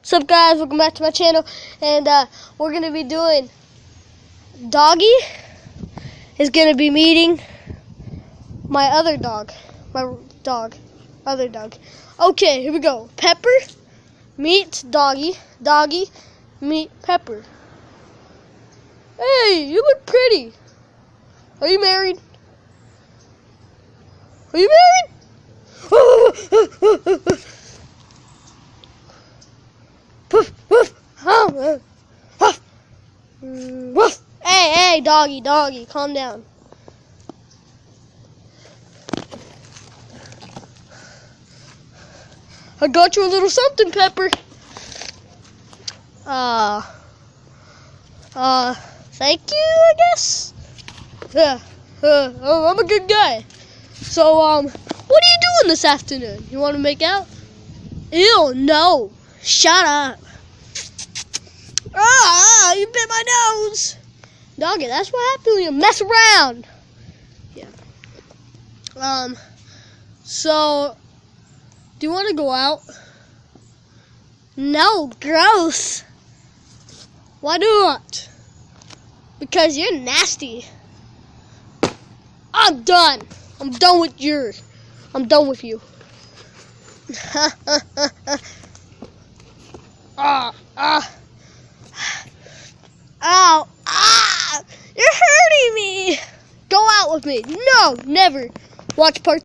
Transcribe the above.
What's up, guys? Welcome back to my channel, and we're gonna be doing Doggy is gonna be meeting my other dog, other dog. Okay, here we go. Pepper meet Doggy, Doggy meet Pepper. Hey, you look pretty. Are you married? Are you married? Woof, woof. Oh, woof. Woof. Hey, doggy, calm down. I got you a little something, Pepper. Thank you, I guess. Yeah. I'm a good guy. So, what are you doing this afternoon? You want to make out? Ew, no. Shut up. Ah, you bit my nose. Doggy, that's what happens when you mess around. Yeah. So, do you want to go out? No, gross. Why not? Because you're nasty. I'm done. I'm done with you. Ow, you're hurting me. Go out with me. No, never. Watch part